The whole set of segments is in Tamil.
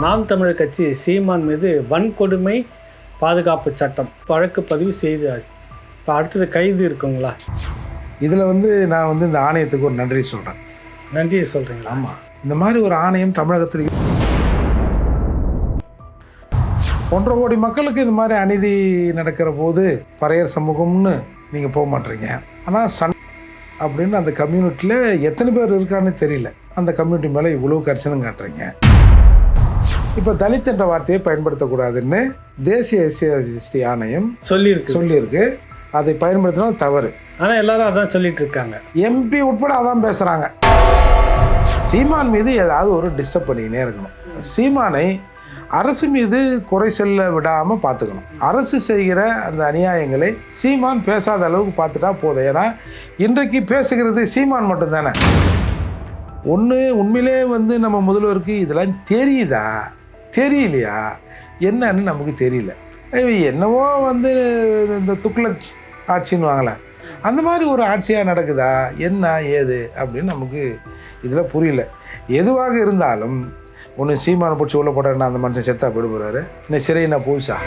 நாம் தமிழர் கட்சி சீமான் மீது வன்கொடுமை பாதுகாப்பு சட்டம் வழக்கு பதிவு செய்தாச்சு. இப்போ அடுத்தது கைது இருக்குங்களா? இதில் நான் இந்த ஆணையத்துக்கு ஒரு நன்றி சொல்கிறேன். நன்றி சொல்கிறீங்களா? ஆமாம், இந்த மாதிரி ஒரு ஆணையம் தமிழகத்தில் 1.5 கோடி மக்களுக்கு இது மாதிரி அநீதி நடக்கிற போது பறையர் சமூகம்னு நீங்கள் போக மாட்டீங்க. ஆனால் அப்படின்னு அந்த கம்யூனிட்டியில் எத்தனை பேர் இருக்கான்னு தெரியல. அந்த கம்யூனிட்டி மேலே இவ்வளோ கரிசனம் காட்டுறீங்க. இப்போ தலித் என்ற வார்த்தையை பயன்படுத்தக்கூடாதுன்னு தேசிய எஸ்சி ஆணையம் சொல்லியிருக்கு. அதை பயன்படுத்தினால் தவறு. ஆனால் எல்லாரும் அதான் சொல்லிட்டு இருக்காங்க. எம்பி உட்பட அதான் பேசுகிறாங்க. சீமான் மீது ஏதாவது ஒரு டிஸ்டர்ப் பண்ணிக்கினே இருக்கணும். சீமானை அரசு மீது குறை சொல்ல விடாமல் பார்த்துக்கணும். அரசு செய்கிற அந்த அநியாயங்களை சீமான் பேசாத அளவுக்கு பார்த்துட்டா போதும். ஏன்னா இன்றைக்கு பேசுகிறது சீமான் மட்டும்தானே. உண்மையிலே நம்ம முதல்வருக்கு இதெல்லாம் தெரியுதா தெரியலையா என்னன்னு நமக்கு தெரியல. என்னவோ இந்த துக்ளக் ஆட்சின்னு வாங்கல, அந்த மாதிரி ஒரு ஆட்சியாக நடக்குதா என்ன ஏது அப்படின்னு நமக்கு இதில் புரியல. எதுவாக இருந்தாலும் ஒன்று சீமானை பிடிச்சி உள்ள போட்டாருன்னா அந்த மனுஷன் செத்தா போயிட போகிறாரு. இன்னும் சிறையினா புதுசா?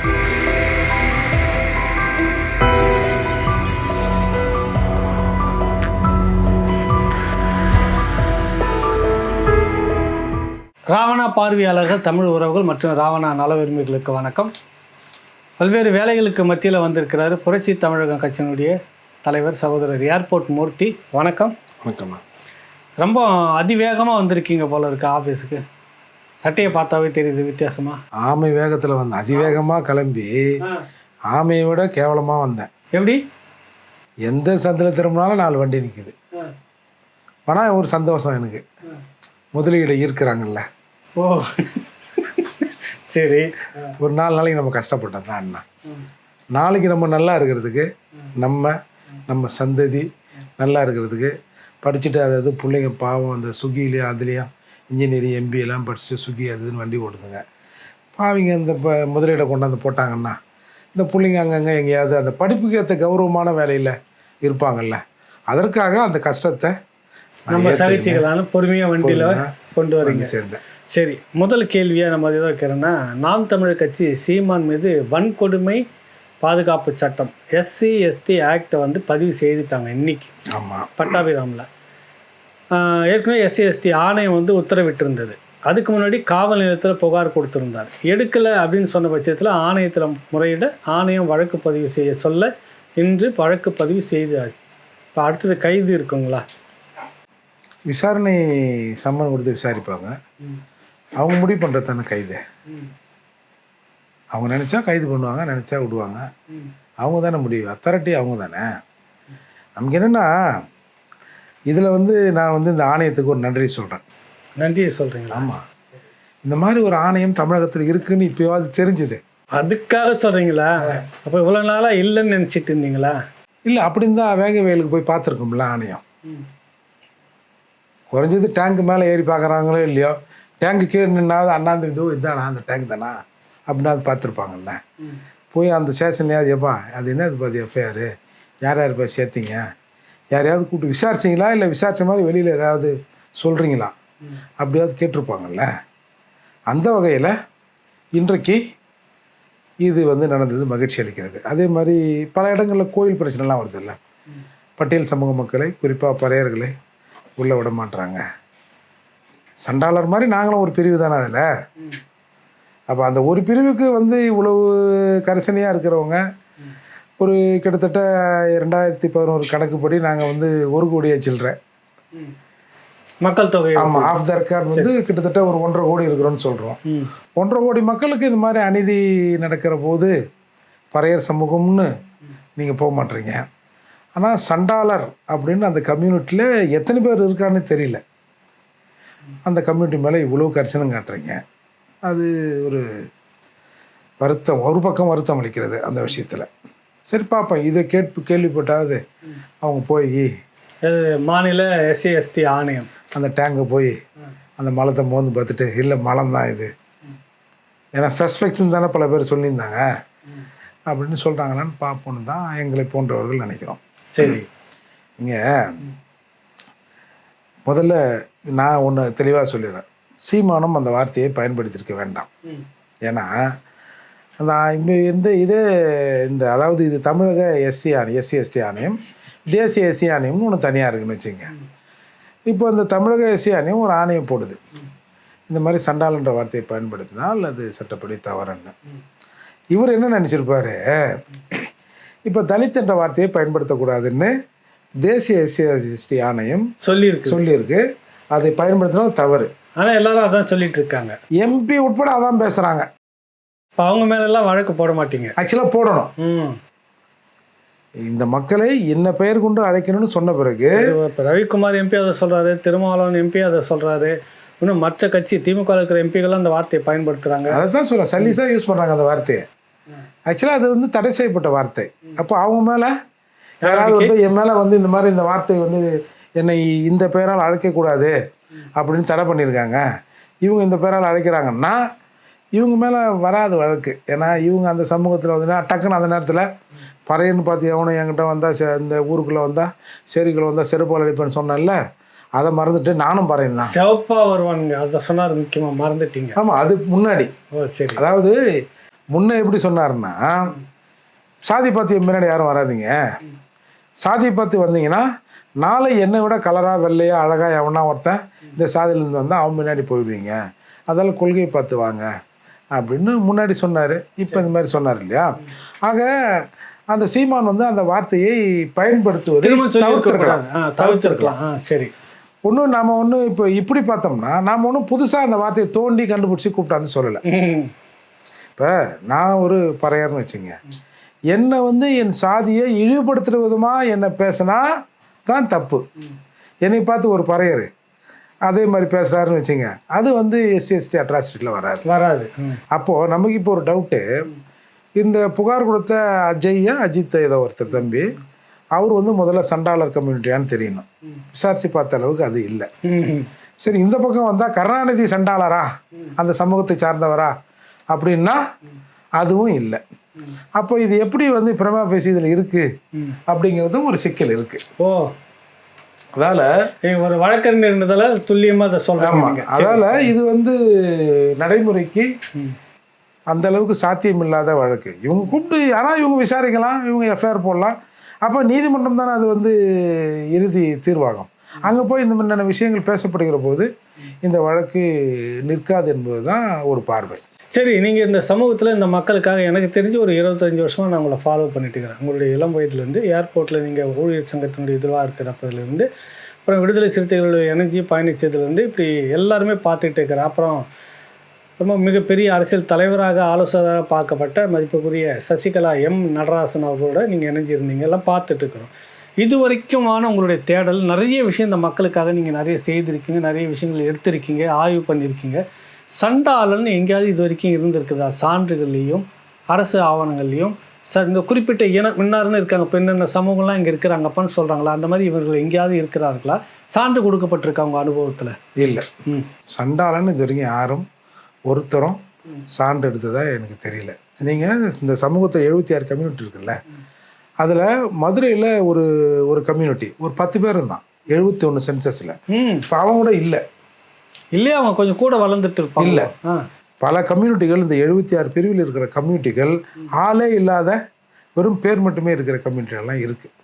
ராவணா பார்வையாளர்கள், தமிழ் உறவுகள் மற்றும் ராவணா நல உரிமைகளுக்கு வணக்கம். பல்வேறு வேலைகளுக்கு மத்தியில் வந்திருக்கிறாரு புரட்சி தமிழகம் கட்சியினுடைய தலைவர் சகோதரர் ஏர்போர்ட் மூர்த்தி. வணக்கம். வணக்கம்மா. ரொம்ப அதிவேகமாக வந்திருக்கீங்க போல இருக்கு ஆஃபீஸுக்கு. சட்டையை பார்த்தாவே தெரியுது வித்தியாசமாக. ஆமை வேகத்தில் வந்தேன். அதிவேகமாக கிளம்பி ஆமையை விட கேவலமாக வந்தேன். எப்படி? எந்த சந்தில் திரும்பினாலும் 4 வண்டி நிற்குது. ஆனால் ஒரு சந்தோஷம் எனக்கு, முதலீடு ஈர்க்கிறாங்கல்ல. ஓ சரி. ஒரு 4 நாளைக்கு நம்ம கஷ்டப்பட்டோம் தான் அண்ணா. நாளைக்கு நம்ம நல்லா இருக்கிறதுக்கு, நம்ம சந்ததி நல்லா இருக்கிறதுக்கு படிச்சுட்டு அதாவது பிள்ளைங்க பாவம் அந்த ஸ்விக்கிலையும் அதுலேயும் இன்ஜினியரிங் எம்பி எல்லாம் படிச்சுட்டு ஸ்விக்கி அதுன்னு வண்டி ஓடுதுங்க. பாவிங்க இந்த முதலீடை கொண்டாந்து போட்டாங்கன்னா இந்த பிள்ளைங்க அங்கங்கே எங்கேயாவது அந்த படிப்புக்கு ஏற்ற கௌரவமான வேலையில் இருப்பாங்கல்ல. அதற்காக அந்த கஷ்டத்தை நம்ம சகிச்சுக்கலான்னு பொறுமையாக வண்டியில் கொண்டு வரீங்க. சேர்ந்தேன். சரி, முதல் கேள்வியாக நம்ம எதை வைக்கிறோன்னா, நாம் தமிழர் கட்சி சீமான் மீது வன்கொடுமை பாதுகாப்பு சட்டம் SC/ST ஆக்டை பதிவு செய்துட்டாங்க இன்னைக்கு. ஆமாம், பட்டாபிராமில். ஏற்கனவே SC/ST ஆணையம் உத்தரவிட்டிருந்தது. அதுக்கு முன்னாடி காவல் நிலையத்தில் புகார் கொடுத்துருந்தார். எடுக்கலை அப்படின்னு சொன்ன பட்சத்தில் ஆணையத்தில் முறையிட ஆணையம் வழக்கு பதிவு செய்ய சொல்ல இன்று வழக்கு பதிவு செய்தாச்சு. இப்போ அடுத்தது கைது இருக்குங்களா? விசாரணை சம்மன் கொடுத்து விசாரிப்பாங்க. அவங்க முடிவு பண்ணுறது தானே கைது. அவங்க நினச்சா கைது பண்ணுவாங்க, நினச்சா விடுவாங்க. அவங்க தானே முடிவு, அத்தாரிட்டி அவங்க தானே. நமக்கு என்னென்னா இதில் நான் இந்த ஆணையத்துக்கு ஒரு நன்றி சொல்கிறேன். நன்றி சொல்கிறீங்களா? ஆமாம், இந்த மாதிரி ஒரு ஆணையம் தமிழகத்தில் இருக்குதுன்னு இப்போயாவது தெரிஞ்சுது. அதுக்காக சொல்கிறீங்களா? அப்போ இவ்வளோ நாளாக இல்லைன்னு நினச்சிட்டு இருந்தீங்களா? இல்லை, அப்படின்னு தான் வேங்க வயலுக்கு போய் பார்த்துருக்கோம்ல ஆணையம். குறைஞ்சது டேங்க்கு மேலே ஏறி பார்க்குறாங்களோ இல்லையோ, டேங்க்கு கீழே நின்னாவது அண்ணாந்து இதுதானா அந்த டேங்க் தானா அப்படின்னா அது பார்த்துருப்பாங்கல்ல. போய் அந்த ஸ்டேஷன்லையாவது எப்பா அது என்ன பார்த்து எஃப்ஐஆர் யார் யார் போய் சேர்த்திங்க, யாரையாவது கூப்பிட்டு விசாரிச்சிங்களா, இல்லை விசாரித்த மாதிரி வெளியில் ஏதாவது சொல்கிறீங்களா அப்படியாவது கேட்டிருப்பாங்கல்ல. அந்த வகையில் இன்றைக்கு இது நடந்தது மகிழ்ச்சி அளிக்கிறது. அதே மாதிரி பல இடங்களில் கோயில் பிரச்சனைலாம் வருதில்ல. பட்டியல் சமூக மக்களை குறிப்பாக பறையர்களை உள்ளே விட மாட்டுறாங்க. சண்டாளர் மாதிரி நாங்களும் ஒரு பிரிவு தானே அதில். அப்போ அந்த ஒரு பிரிவுக்கு இவ்வளவு கரிசனையாக இருக்கிறவங்க ஒரு கிட்டத்தட்ட 2011 கணக்குப்படி நாங்கள் 1 கோடியை சில்லற மக்கள் தொகை. ஆமாம், ஆஃப் த ரெக்கார்ட் கிட்டத்தட்ட ஒரு 1.5 கோடி இருக்கிறோன்னு சொல்கிறோம். 1.5 கோடி மக்களுக்கு இது மாதிரி அநீதி நடக்கிற போது பறையர் சமூகம்னு நீங்கள் போக மாட்டீங்க. ஆனால் சண்டாளர் அப்படின்னு அந்த கம்யூனிட்டியில் எத்தனை பேர் இருக்கான்னு தெரியல. அந்த கம்யூனிட்டி மேலே இவ்வளோ கரிசனம் காட்டுறீங்க. அது ஒரு வருத்தம், ஒரு பக்கம் வருத்தம் அளிக்கிறது அந்த விஷயத்தில். சரி பார்ப்போம், இதை கேள்விப்பட்டாவது அவங்க போய் மாநில SC/ST ஆணையம் அந்த டேங்கை போய் அந்த மலத்தை மோந்து பார்த்துட்டு இல்லை மலம் தான் இது, ஏன்னா சஸ்பெக்ட்ஸ் தானே பல பேர் சொல்லியிருந்தாங்க அப்படின்னு சொல்கிறாங்களான்னு பார்ப்போன்னு தான் எங்களை போன்றவர்கள் நினைக்கிறோம். சரி, இங்கே முதல்ல நான் ஒன்று தெளிவாக சொல்லிடுறேன். சீமானும் அந்த வார்த்தையை பயன்படுத்தியிருக்க வேண்டாம். ஏன்னா நான் இந்த அதாவது இது தமிழக எஸ்சி எஸ்டி ஆணையம், தேசிய எஸ்சி ஆணையம்னு ஒன்று தனியாக இருக்குன்னு வச்சுங்க. இப்போ அந்த தமிழக எஸ்சி ஆணையம் ஒரு ஆணையம் போடுது, இந்த மாதிரி சண்டாளன்ற வார்த்தையை பயன்படுத்தினால் அது சட்டப்படி தவறுன்னு. இவர் என்ன நினச்சிருப்பாரு, இப்போ தலித் என்ற வார்த்தையை பயன்படுத்தக்கூடாதுன்னு தேசிய எஸ்சி ஆணையம் சொல்லியிருக்கு. அதை பயன்படுத்தினால் தவறு. ஆனால் எல்லாரும் அதான் சொல்லிட்டு இருக்காங்க. எம்பி உட்பட அதான் பேசுகிறாங்க. இப்போ அவங்க மேலெல்லாம் வழக்கு போட மாட்டீங்க? ஆக்சுவலாக போடணும். இந்த மக்களை என்ன பெயர் கொண்டு அழைக்கணும்னு சொன்ன பிறகு இப்போ ரவிக்குமார் எம்பி அதை சொல்கிறாரு, திருமாவளவன் எம்பி அதை சொல்கிறாரு, இன்னும் மற்ற கட்சி திமுக இருக்கிற எம்பிகள்லாம் அந்த வார்த்தையை பயன்படுத்துகிறாங்க. அதை தான் சொல்கிறேன், சல்லீஸாக யூஸ் பண்ணுறாங்க அந்த வார்த்தையை. ஆக்சுவலாக அது வந்து தடை செய்யப்பட்ட வார்த்தை. அப்போ அவங்க மேலே யாராவது வந்து என் மேலே வந்து இந்த மாதிரி இந்த வார்த்தை வந்து என்னை இந்த பெயரால் அழைக்கக்கூடாது அப்படின்னு தடை பண்ணியிருக்காங்க, இவங்க இந்த பேரால் அழைக்கிறாங்கன்னா இவங்க மேலே வராது வழக்கு. ஏன்னா இவங்க அந்த சமூகத்தில் வந்து டக்குன்னு அந்த நேரத்தில் பறையன்னு பார்த்து எவனும் என்கிட்ட வந்தால் இந்த ஊருக்குள்ளே வந்தால் சேரிக்குள்ளே வந்தால் செருப்பால் அடிப்பேன்னு சொன்னேன்ல, அதை மறந்துட்டு நானும் பறையன் தான். சிவப்பாக வருவானுங்க, அதை சொன்னார் முக்கியமாக, மறந்துட்டீங்க. ஆமாம், அது முன்னாடி. சரி. அதாவது முன்னே எப்படி சொன்னாருன்னா, சாதி பார்த்து முன்னாடி யாரும் வராதிங்க, சாதி பார்த்து வந்தீங்கன்னா நாளை என்னை விட கலராக வெள்ளையாக அழகாக எவனா ஒருத்தன் இந்த சாதியிலேருந்து வந்தால் அவன் முன்னாடி போயிடுவீங்க, அதெல்லாம் கொள்கையை பார்த்து வாங்க அப்படின்னு முன்னாடி சொன்னார். இப்போ இந்த மாதிரி சொன்னார் இல்லையா? ஆக அந்த சீமான் வந்து அந்த வார்த்தையை பயன்படுத்துவது தவிர்த்திருக்கலாம். சரி. ஒன்றும் நாம் இப்போ இப்படி பார்த்தோம்னா நாம் ஒன்றும் புதுசாக அந்த வார்த்தையை தோண்டி கண்டுபிடிச்சி கூப்பிட்டாந்து சொல்லலை. இப்போ நான் ஒரு பறையர்னு வச்சுங்க, என்னை வந்து என் சாதியை இழிவுபடுத்துகிற விதமாக என்னை பேசினா தான் தப்பு. என்னை பார்த்து ஒரு பறையர் அதே மாதிரி பேசுகிறாருன்னு வச்சுங்க, அது வந்து எஸ்சி எஸ்டி அட்ராசிட்டியில் வராது. அப்போது நமக்கு இப்போ ஒரு டவுட்டு, இந்த புகார் கொடுத்த அஜித் ஏதோ ஒருத்தர் தம்பி, அவர் வந்து முதல்ல சண்டாளர் கம்யூனிட்டியான்னு தெரியணும். விசாரித்து பார்த்த அளவுக்கு அது இல்லை. சரி, இந்த பக்கம் வந்தால் கருணாநிதி சண்டாளரா, அந்த சமூகத்தை சார்ந்தவரா அப்படின்னா அதுவும் இல்லை. அப்போ இது எப்படி வந்து பிரமா பேசி இதில் இருக்குது அப்படிங்கிறதும் ஒரு சிக்கல் இருக்குது. அதால் ஒரு வழக்கறிஞர் துல்லியமாக அதை சொல்கிறாங்க. அதால் இது வந்து நடைமுறைக்கு அந்த அளவுக்கு சாத்தியம் இல்லாத வழக்கு. இவங்க கூப்பிட்டு ஆனால் இவங்க விசாரிக்கலாம், இவங்க எஃப்ஐஆர் போடலாம். அப்போ நீதிமன்றம் தானே அது வந்து இறுதி தீர்வாகும். அங்கே போய் இந்த மாதிரியான விஷயங்கள் பேசப்படுகிற போது இந்த வழக்கு நிற்காது என்பது தான் ஒரு பார்வை. சரி, நீங்கள் இந்த சமூகத்தில் இந்த மக்களுக்காக எனக்கு தெரிஞ்சு ஒரு 25 வருஷமாக நான் உங்களை ஃபாலோ பண்ணிட்டு இருக்கிறேன். உங்களுடைய இளம் வயதுலேருந்து ஏர்போர்ட்டில் நீங்கள் ஊழியர் சங்கத்தினுடைய இதுவாக இருக்கிறப்பதுலேருந்து, அப்புறம் விடுதலை சிறுத்தைகளுடைய இணைஞ்சி பயணித்ததுலேருந்து இப்படி எல்லாருமே பார்த்துட்டு இருக்கிறேன். அப்புறம் ரொம்ப மிகப்பெரிய அரசியல் தலைவராக ஆலோசகராக பார்க்கப்பட்ட மதிப்புக்குரிய சசிகலா நடராசன் அவர்களோட நீங்கள் இணைஞ்சிருந்தீங்க, எல்லாம் பார்த்துட்ருக்குறோம். இது வரைக்குமான உங்களுடைய தேடல் நிறைய விஷயம் இந்த மக்களுக்காக நீங்கள் நிறைய செய்திருக்கீங்க, நிறைய விஷயங்கள் எடுத்திருக்கீங்க, ஆய்வு பண்ணியிருக்கீங்க. சண்டாளன் எங்கேயாவது இது வரைக்கும் இருந்திருக்குதா? சான்றுகள்லேயும் அரசு ஆவணங்கள்லையும் சார் இந்த குறிப்பிட்ட முன்னாருன்னு இருக்காங்க, இப்போ என்னென்ன சமூகம்லாம் இங்கே இருக்கிறாங்கப்பான்னு சொல்கிறாங்களா, அந்த மாதிரி இவர்கள் எங்கேயாவது இருக்கிறார்களா? சான்று கொடுக்கப்பட்டிருக்கா அவங்க அனுபவத்தில்? இல்லை. சண்டாளன் இது வரைக்கும் யாரும் ஒருத்தரும் சான்று எடுத்ததாக எனக்கு தெரியல. நீங்கள் இந்த சமூகத்தில் 76 கம்யூனிட்டி இருக்குல்ல, அதில் மதுரையில் ஒரு கம்யூனிட்டி ஒரு 10 பேர் இருந்தான் 71 சென்சஸில். இப்போ அவங்க கூட இல்லையா, அவங்க கொஞ்சம் கூட வளர்ந்துட்டு இருப்பாங்க. இல்லை, பல கம்யூனிட்டிகள் இந்த 76 பிரிவில் இருக்கிற கம்யூனிட்டிகள் ஆளே இல்லாத வெறும் பேர் மட்டுமே இருக்கிற கம்யூனிட்டிகள்லாம் இருக்குது.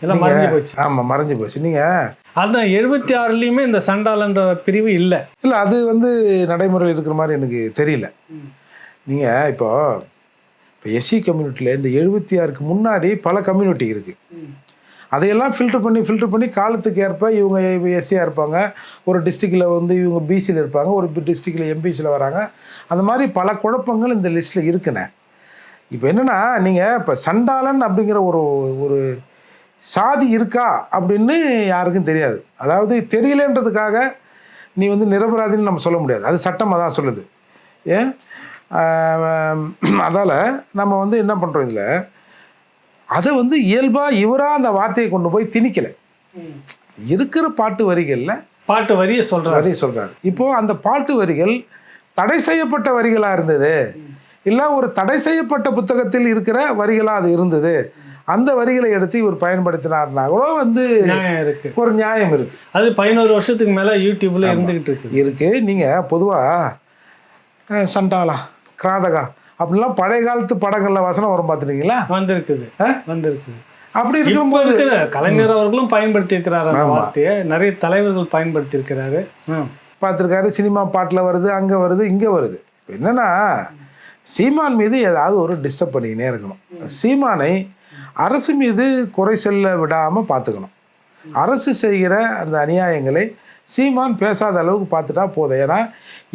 எல்லாம் மறைஞ்சு போச்சு. ஆமாம், மறைஞ்சு போச்சு. நீங்கள் அதுதான் 76லேயுமே இந்த சண்டாளன்ற பிரிவு இல்லை. அது வந்து நடைமுறையில் இருக்கிற மாதிரி எனக்கு தெரியல. நீங்கள் இப்போ எஸ்சி கம்யூனிட்டியில் இந்த 76க்கு முன்னாடி பல கம்யூனிட்டி இருக்குது. அதையெல்லாம் ஃபில்டர் பண்ணி காலத்துக்கு ஏற்ப இவங்க எஸ்சியாக இருப்பாங்க, ஒரு டிஸ்ட்ரிக்டில் வந்து இவங்க பிசியில் இருப்பாங்க, ஒரு டிஸ்ட்ரிக்டில் எம்பிசியில் வராங்க. அந்த மாதிரி பல குழப்பங்கள் இந்த லிஸ்ட்டில் இருக்குண்ணே. இப்போ என்னென்னா, நீங்கள் இப்போ சண்டாளன் அப்படிங்கிற ஒரு சாதி இருக்கா அப்படின்னு யாருக்கும் தெரியாது. அதாவது தெரியலன்றதுக்காக நீ வந்து நிரபராதின்னு நம்ம சொல்ல முடியாது, அது சட்டம் அதான் சொல்லுது. ஏன் அதால் நம்ம வந்து என்ன பண்ணுறோம், இதில் அதை வந்து இயல்பாக இவராக அந்த வார்த்தையை கொண்டு போய் திணிக்கலை. இருக்கிற பாட்டு வரியை சொல்கிறார். இப்போது அந்த பாட்டு வரிகள் தடை செய்யப்பட்ட வரிகளாக இருந்தது, இல்லை ஒரு தடை செய்யப்பட்ட புத்தகத்தில் இருக்கிற வரிகளாக அது இருந்தது அந்த வரிகளை எடுத்து இவர் பயன்படுத்தினார்னா கூட வந்து நியாயம் இருக்கு. ஒரு நியாயம் இருக்கு. அது 11 வருஷத்துக்கு மேல யூடியூப்ல இருந்துகிட்டு இருக்கு. இருக்கு. நீங்கள் பொதுவாக சண்டாளா கிராதகா அப்படிலாம் பழைய காலத்து படங்களில் வசனம் வரும் பார்த்துருக்கீங்களா? வந்திருக்குது. வந்திருக்குது. அப்படி இப்போ இருக்கும்போது இருக்கிற கலைஞர் அவர்களும் பயன்படுத்தி இருக்கிறாரு அந்த வார்த்தையை. நிறைய தலைவர்கள் பயன்படுத்தி இருக்கிறாரு. பார்த்துருக்காரு. சினிமா பாட்டில் வருது, அங்கே வருது, இங்கே வருது. இப்போ என்னென்னா சீமான் மீது ஏதாவது ஒரு டிஸ்டர்ப் பண்ணிக்கினே இருக்கணும். சீமானை அரசு மீது குறை சொல்ல விடாமல் பார்த்துக்கணும். அரசு செய்கிற அந்த அநியாயங்களை சீமான் பேசாத அளவுக்கு பார்த்துட்டா போதும். ஏன்னா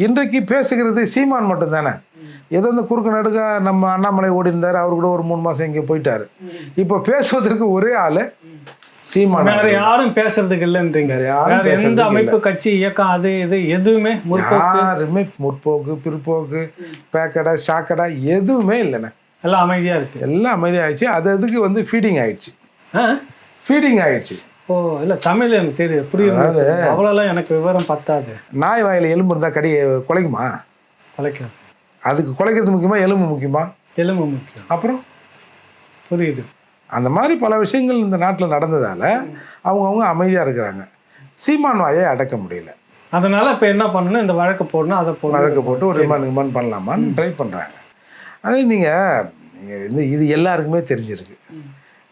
இன்றைக்கு பேசுகிறது சீமான் மட்டும்தானே. ஏதோ இந்த குறுக்கு நடுக்க நம்ம அண்ணாமலை ஓடி இருந்தார், அவர் கூட ஒரு 3 மாதம் இங்கே போயிட்டாரு. இப்போ பேசுவதற்கு ஒரே ஆள் சீமான். வேற யாரும் பேசுறதுக்கு இல்லைன்றீங்க. எந்த அமைப்பு, கட்சி, இயக்கம், அது இது எதுவுமே யாருமே முற்போக்கு, பிற்போக்கு, பேக்கடா, ஷாக்கடா எதுவுமே இல்லைண்ணே. எல்லாம் அமைதியாக இருக்கு. எல்லாம் அமைதியாகிடுச்சு. அது அதுக்கு வந்து ஃபீடிங் ஆயிடுச்சு. ஃபீடிங் ஆயிடுச்சு. ஓ இல்லை, தமிழ் எனக்கு தெரியும், புரியுது. அவ்வளோலாம் எனக்கு விவரம் பத்தாது. நாய் வாயில் எலும்பு இருந்தால் குலைக்குமா? குலைக்காது. அதுக்கு குலைக்கிறது முக்கியமா, எலும்பு முக்கியமா? எலும்பு முக்கியம். அப்புறம் புரியுது. அந்த மாதிரி பல விஷயங்கள் இந்த நாட்டில் நடந்ததால் அவங்கவுங்க அமைதியாக இருக்கிறாங்க. சீமான் வாயை அடக்க முடியல. அதனால் இப்போ என்ன பண்ணணும், இந்த வழக்கு போடணும், அதை வழக்கு போட்டு ஒரு ரிமாண்ட் பண்ணலாமான்னு ட்ரை பண்ணுறாங்க. அதே நீங்கள் வந்து இது எல்லாருக்குமே தெரிஞ்சிருக்கு.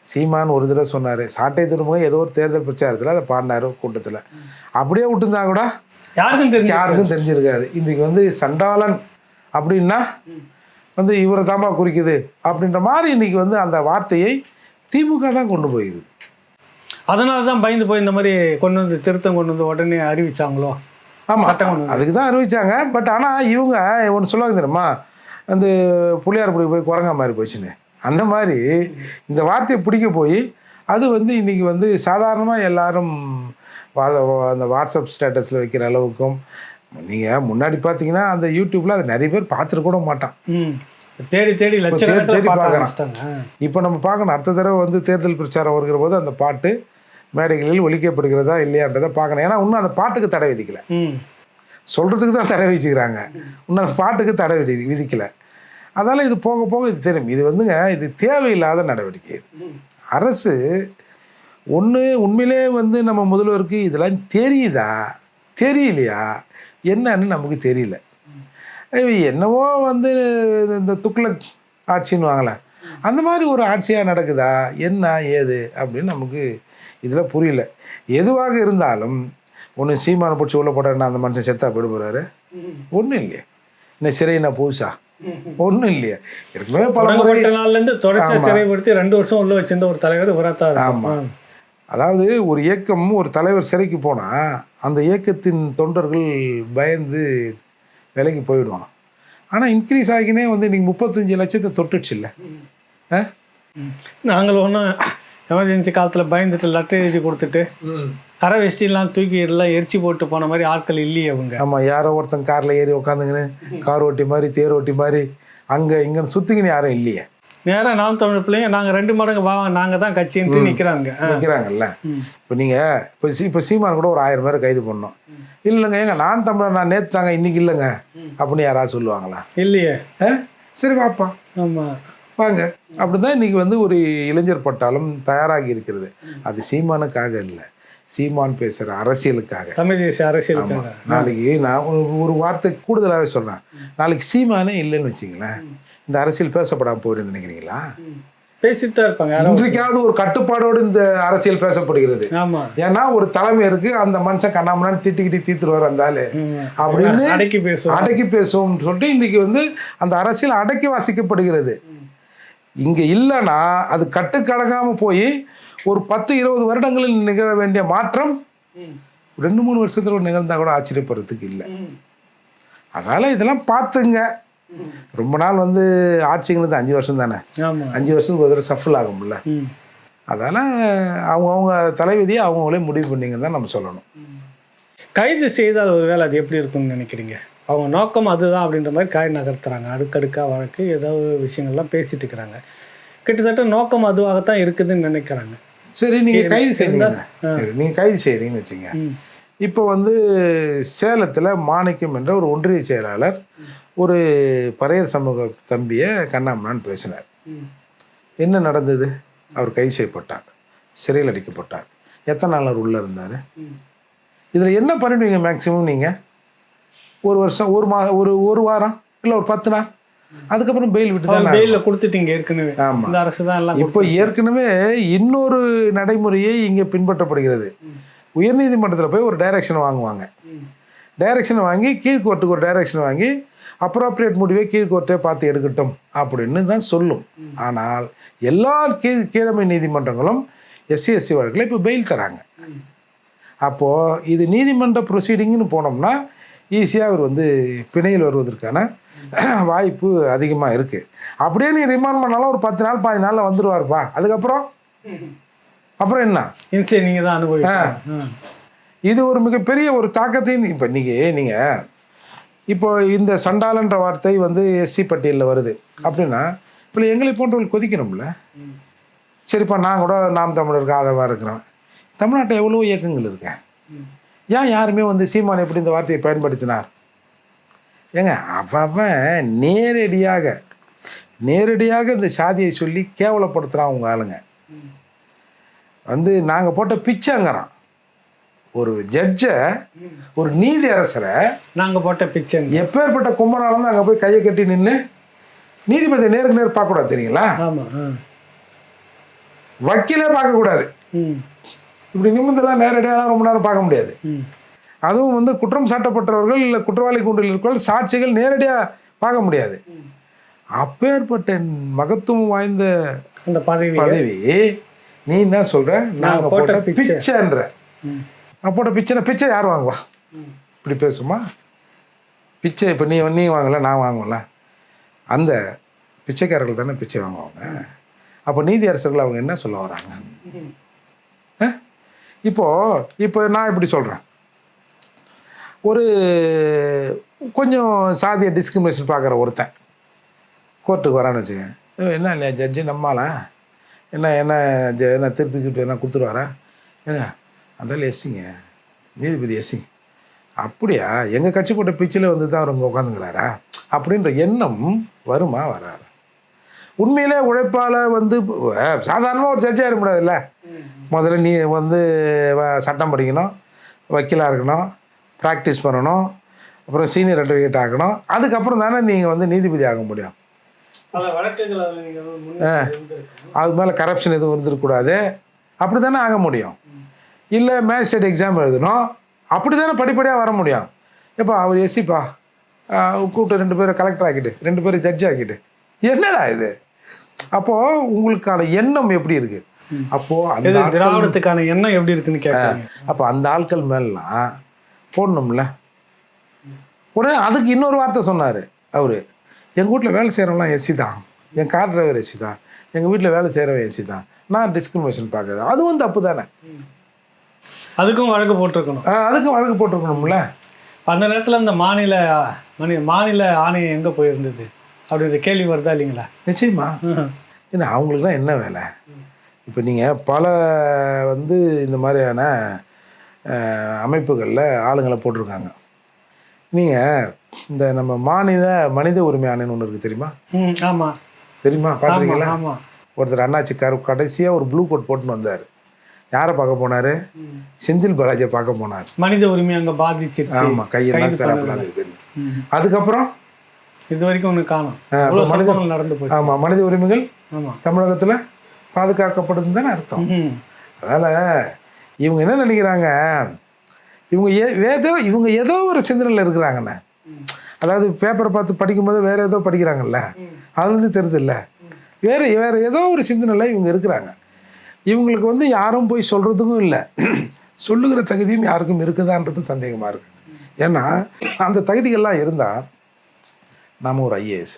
சீமான் ஒரு தடவை சொன்னார், சாட்டை திரும்பவும் ஏதோ ஒரு தேர்தல் பிரச்சாரத்தில் அதை பாடினார் கூட்டத்தில். அப்படியே விட்டுருந்தா கூட யாருக்கும் தெரிஞ்சிருக்காது. இன்றைக்கி வந்து சண்டாளன் அப்படின்னா வந்து இவரை தாம்பா குறிக்குது அப்படின்ற மாதிரி இன்றைக்கி வந்து அந்த வார்த்தையை திமுக தான் கொண்டு போயிடுது. அதனால தான் பயந்து போய் இந்த மாதிரி கொண்டு வந்து திருத்தம் கொண்டு வந்து உடனே அறிவிச்சாங்களோ? ஆமாம், அதுக்கு தான் அறிவிச்சாங்க. பட் ஆனால் இவங்க ஒன்று சொல்லுவாங்க தெரியுமா, அந்த புளியார் பிடிக்க போய் குரங்கா மாதிரி போச்சுன்னு. அந்த மாதிரி இந்த வார்த்தையை பிடிக்க போய் அது வந்து இன்றைக்கி வந்து சாதாரணமாக எல்லாரும் அந்த வாட்ஸ்அப் ஸ்டேட்டஸில் வைக்கிற அளவுக்கும், நீங்கள் முன்னாடி பார்த்தீங்கன்னா அந்த யூடியூப்பில் அதை நிறைய பேர் பார்த்துட்டு கூட மாட்டான். தேடி தேடி பார்க்குறான். இப்போ நம்ம பார்க்கணும், அடுத்த தடவை வந்து தேர்தல் பிரச்சாரம் வருகிற போது அந்த பாட்டு மேடைகளில் ஒலிக்கப்படுகிறதா இல்லையான்றதை பார்க்கணும். ஏன்னா இன்னும் அந்த பாட்டுக்கு தடை விதிக்கலை. சொல்கிறதுக்கு தான் தடை விதிச்சுக்கிறாங்க, இன்னும் அந்த பாட்டுக்கு தடை விதிக்கலை. அதனால் இது போக போக இது தெரியும். இது வந்துங்க இது தேவையில்லாத நடவடிக்கை. அரசு ஒன்று உண்மையிலே வந்து நம்ம முதல்வருக்கு இதெல்லாம் தெரியுதா தெரியலையா என்னன்னு நமக்கு தெரியல. என்னவோ வந்து இந்த துக்ளக் ஆட்சின்னு வாங்கலை, அந்த மாதிரி ஒரு ஆட்சியாக நடக்குதா என்ன ஏது அப்படின்னு நமக்கு இதில் புரியல. எதுவாக இருந்தாலும் ஒன்று சீமானை பிடிச்சி உள்ள போட்டாருன்னா அந்த மனுஷன் செத்தா போயிட்டு போகிறாரு. ஒன்றும் இல்லையே, இன்னும் சிறையினா புதுசா ஒன்றும் இல்லையா. இருக்குமே பல நாள்லேருந்து தொடர்ச்சி சிறைப்படுத்தி 2 வருஷம் உள்ள வச்சிருந்த ஒரு தலைவர் விரத்தாது. ஆமாம், அதாவது ஒரு இயக்கம் ஒரு தலைவர் சிறைக்கு போனால் அந்த இயக்கத்தின் தொண்டர்கள் பயந்து விலைக்கு போயிடுவான். ஆனால் இன்க்ரீஸ் ஆகினே வந்து இன்றைக்கி 35 லட்சத்தை தொட்டுச்சு இல்லை. நாங்கள் ஒன்றும் எமர்ஜென்சி காலத்தில் பயந்துட்டு லெட்டர் எழுதி கொடுத்துட்டு கரை வெஸ்டிலாம் தூக்கி எல்லாம் எரிச்சு போட்டு போன மாதிரி ஆட்கள் இல்லையே அவங்க. ஆமாம், யாரோ ஒருத்தன் காரில் ஏறி உட்காந்துங்கன்னு கார் ஓட்டி மாதிரி தேர் ஓட்டி மாதிரி அங்கே இங்கன்னு சுற்றிக்கின்னு யாரும் இல்லையே. நேராக நாம் தமிழ் பிள்ளைங்க நாங்கள் 2 மடங்கு நாங்கள் தான் கட்சின்ட்டு நிற்கிறாங்கல்ல. இப்போ நீங்கள் இப்போ சீமான் கூட ஒரு 1000 பேர் கைது பண்ணோம். இல்லைங்க ஏங்க நான் தமிழர், நான் நேற்று தாங்க இன்றைக்கி இல்லைங்க அப்படின்னு யாராவது சொல்லுவாங்களா? இல்லையே. சரி வாப்பா, ஆமாம் வாங்க. அப்படி தான் இன்றைக்கி வந்து ஒரு இளைஞர் பட்டாலும் தயாராகி இருக்கிறது. அது சீமானுக்காக இல்லை, சீமான் பேசுகிற அரசியலுக்காக, தமிழ் தேசிய அரசியலுக்காக. நாளைக்கு நான் ஒரு வார்த்தை கூடுதலாகவே சொல்கிறேன், நாளைக்கு சீமானே இல்லைன்னு வச்சிங்களேன், இந்த அரசியல் பேசப்படாமல் போயிடுன்னு நினைக்கிறீங்களா? பேசித்தான் இருப்பாங்க. இன்றைக்காவது ஒரு கட்டுப்பாடோடு இந்த அரசியல் பேசப்படுகிறது. ஏன்னா ஒரு தலைமை இருக்கு, அந்த மனுஷன் கண்ணாமண்ணான்னு திட்டிக்கிட்டு தீத்துருவார் இருந்தாலே அப்படின்னு அடக்கி பேசுவோம் சொல்லிட்டு இன்றைக்கி வந்து அந்த அரசியல் அடக்கி வாசிக்கப்படுகிறது. இங்கே இல்லைன்னா அது கட்டுக்கடங்காமல் போய் ஒரு 10-20 வருடங்களில் நிகழ வேண்டிய மாற்றம் 2-3 வருஷத்துல நிகழ்ந்தா கூட ஆச்சரியப்படுறதுக்கு இல்லை. அதனால் இதெல்லாம் பார்த்துங்க. ரொம்ப நாள் வந்து ஆட்சிங்கிறது 5 வருஷம் தானே, 5 வருஷத்துக்கு ஒரு தடவை சஃபில் ஆகும்ல. அதனால் அவங்கவுங்க தலைவிதியை அவங்களே முடிவு பண்ணிங்கன்னு தான் நம்ம சொல்லணும். கைது செய்தால் ஒரு வேலை அது எப்படி இருக்குன்னு நினைக்கிறீங்க? அவங்க நோக்கம் அதுதான் அப்படின்ற மாதிரி காய் நகர்த்துறாங்க. அடுக்கடுக்காக வழக்கு ஏதாவது விஷயங்கள்லாம் பேசிட்டு இருக்கிறாங்க. கிட்டத்தட்ட நோக்கம் அதுவாகத்தான் இருக்குதுன்னு நினைக்கிறாங்க. சரி, நீங்கள் கைது செய்றீங்க, நீங்கள் கைது செய்கிறீங்கன்னு வச்சுங்க. இப்போ வந்து சேலத்தில் மாணிக்கம் என்ற ஒரு ஒன்றிய செயலாளர் ஒரு பறையர் சமூக தம்பியை கண்ணாமண்ணான்னு பேசினார். என்ன நடந்தது? அவர் கைது செய்யப்பட்டார், சிறையில் அடைக்கப்பட்டார். எத்தனை நாள் அவர் உள்ளே இருந்தார்? இதில் என்ன பண்ணிடுவீங்க மேக்ஸிமம் நீங்கள்? ஒரு வருஷம், ஒரு வாரம், இல்லை ஒரு 10 நாள், அதுக்கப்புறம் பெயில் விட்டு தான் பெயிலில் கொடுத்துட்டீங்க ஏற்கனவே. ஆமாம், இந்த அரசு தான் எல்லாம். இப்போ ஏற்கனவே இன்னொரு நடைமுறையை இங்கே பின்பற்றப்படுகிறது. உயர்நீதிமன்றத்தில் போய் ஒரு டைரக்ஷன் வாங்குவாங்க. டைரக்ஷன் வாங்கி கீழ்கோர்ட்டுக்கு ஒரு டைரக்ஷன் வாங்கி அப்ராப்ரியேட் முடிவை கீழ்கோர்ட்டே பார்த்து எடுக்கட்டும் அப்படின்னு தான் சொல்லும். ஆனால் எல்லா கீழமை நீதிமன்றங்களும் எஸ்சி எஸ்டி வழக்கில் இப்போ பெயில் தராங்க. அப்போது இது நீதிமன்ற ப்ரொசீடிங்னு போனோம்னா ஈஸியாக அவர் வந்து பிணையில் வருவதற்கான வாய்ப்பு அதிகமாக இருக்குது. அப்படியே நீ ரிமாண்ட் பண்ணாலும் ஒரு 10 நாள் 15 நாளில் வந்துடுவார்ப்பா. அதுக்கப்புறம் என்ன நீங்கள் தான் அனுபவிங்க. இது ஒரு மிகப்பெரிய ஒரு தாக்கத்தையும் இப்போ நீங்கள் இப்போ இந்த சண்டாளன்ற வார்த்தை வந்து எஸ்சி பட்டியலில் வருது அப்படின்னா இப்போ எங்களை போன்றவர்கள் கொதிக்கணும்ல. சரிப்பா, நான் கூட நாம் தமிழருக்கு ஆதரவாக இருக்கிறேன். தமிழ்நாட்டில் எவ்வளோ இயக்கங்கள் இருக்கேன், ஏன் யாருமே வந்து சீமான் எப்படி இந்த வார்த்தையை பயன்படுத்தினார்? ஏங்க அவன் நேரடியாக இந்த சாதியை சொல்லி கேவலப்படுத்துகிறான். அவங்க ஆளுங்க வந்து நாங்கள் போட்ட பிச்சைங்கிறான். ஒரு ஜட்ஜை, ஒரு நீதி அரசரை நாங்கள் போட்ட பிச்சை. எப்பேற்பட்ட கும்பனாலும் அங்கே போய் கையை கட்டி நின்று நீதிபதியை நேருக்கு நேர் பார்க்கக்கூடாது தெரியுங்களா? ஆமாம், வக்கீலே பார்க்கக்கூடாது. இப்படி நிமிந்தெல்லாம் நேரடியாக ரொம்ப நேரம் பார்க்க முடியாது. அதுவும் வந்து குற்றம் சாட்டப்பட்டவர்கள் இல்லை குற்றவாளி கூண்டில் இருக்கிற சாட்சிகள் நேரடியாக பார்க்க முடியாது. அப்பேற்பட்ட மகத்துவம் வாய்ந்த அந்த பதவி நீ என்ன சொல்ற? நாங்கள் போட்ட பிச்சைன்ற. நான் போட்ட பிச்சை யார் வாங்குவா? இப்படி பேசுமா? பிச்சை இப்போ நீ வாங்கல, நான் வாங்குவல, அந்த பிச்சைக்காரர்கள் தானே பிச்சை வாங்குவாங்க. அப்போ நீதி அரசர்கள் அவங்க என்ன சொல்ல வராங்க? இப்போ நான் இப்படி சொல்கிறேன், ஒரு கொஞ்சம் சாதியை டிஸ்கிரிமினேஷன் பார்க்குற ஒருத்தன் கோர்ட்டுக்கு வரான்னு வச்சுக்கேன். என்ன இல்லையா ஜட்ஜி நம்மளா என்ன திருப்பி என்ன கொடுத்துருவாரா? ஏங்க அதெல்லாம் எஸ்சிங்க, நீதிபதி எஸ்சி. அப்படியா? எங்கள் கட்சி போட்ட பிச்சில் வந்து தான் அவர் இங்கே உட்காந்துங்கிறாரா அப்படின்ற எண்ணம் வருமா? வராது. உண்மையிலே உழைப்பால் வந்து சாதாரணமாக ஒரு ஜட்ஜாக இருக்க முடியாதுல்ல. முதல்ல நீ வந்து சட்டம் படிக்கணும், வக்கீலாக இருக்கணும், ப்ராக்டிஸ் பண்ணணும், அப்புறம் சீனியர் அட்வொகேட் ஆகணும். அதுக்கப்புறம் தானே நீங்கள் வந்து நீதிபதி ஆக முடியும். அது மேலே கரப்ஷன் எதுவும் இருந்துருக்கூடாது, அப்படி தானே ஆக முடியும். இல்லை மேஜிஸ்ட்ரேட் எக்ஸாம் எழுதணும், அப்படி தானே படிப்படியாக வர முடியும். எப்போ அவர் எஸ்சிப்பா கூப்பிட்டு 2 பேரை கலெக்டர் ஆக்கிட்டு 2 பேரை ஜட்ஜ் ஆக்கிட்டு என்னடா இது? அப்போது உங்களுக்கான எண்ணம் எப்படி இருக்குது? அப்போது அந்த திராவிடத்துக்கான எண்ணம் எப்படி இருக்குன்னு கேட்குறீங்க. அப்போ அந்த ஆட்கள் மேலாம் போடணும்ல. உடனே அதுக்கு இன்னொரு வார்த்தை சொன்னார் அவர், எங்கள் வீட்டில் வேலை செய்கிறவங்களாம் எஸ்சி தான், என் கார் டிரைவர் எஸ்சி தான், எங்கள் வீட்டில் வேலை செய்கிறவன் எஸ்சி தான், நான் டிஸ்கிரிமினேஷன் பார்க்குறது அதுவும் தப்பு தானே. அதுக்கும் வழக்கு போட்டிருக்கணும்ல. அந்த நேரத்தில் அந்த மாநில ஆணையம் எங்கே போயிருந்தது அப்படின்ற கேள்வி வருதா இல்லைங்களா? நிச்சயமா. ஏன்னா அவங்களுக்குலாம் என்ன வேலை? இப்போ நீங்கள் பல வந்து இந்த மாதிரியான அமைப்புகளில் ஆளுங்களை போட்டிருக்காங்க. நீங்கள் இந்த நம்ம மனித உரிமை ஆணையம்னு ஒன்று இருக்குது தெரியுமா? ஆமாம், தெரியுமா? பார்த்துருக்கீங்களா? ஆமாம். ஒருத்தர் அண்ணாச்சி கடைசியாக ஒரு ப்ளூ கோட் போட்டுன்னு வந்தார். யாரை பார்க்க போனார்? செந்தில் பாலாஜியை பார்க்க போனார். மனித உரிமை அங்கே பாதிச்சிருச்சு. ஆமாம், கையெல்லாம் சிறப்பெல்லாம் இருக்குது. அதுக்கப்புறம் இது வரைக்கும் ஒன்று காணும். நடந்து போய் ஆமாம், மனித உரிமைகள் தமிழகத்தில் பாதுகாக்கப்படுதுன்னு தானே அர்த்தம். அதனால் இவங்க என்ன நினைக்கிறாங்க, இவங்க ஏதோ ஒரு சிந்தனையில் இருக்கிறாங்கண்ணே. அதாவது பேப்பரை பார்த்து படிக்கும்போது வேறு ஏதோ படிக்கிறாங்கல்ல, அதுலேருந்து தெரியுதுல்ல, வேறு ஏதோ ஒரு சிந்தனையில் இவங்க இருக்கிறாங்க. இவங்களுக்கு வந்து யாரும் போய் சொல்கிறதுக்கும் இல்லை, சொல்லுகிற தகுதியும் யாருக்கும் இருக்குதான்றது சந்தேகமாக இருக்குது. ஏன்னா அந்த தகுதிகள்லாம் இருந்தால் நாம் ஒரு ஐஏஎஸ்,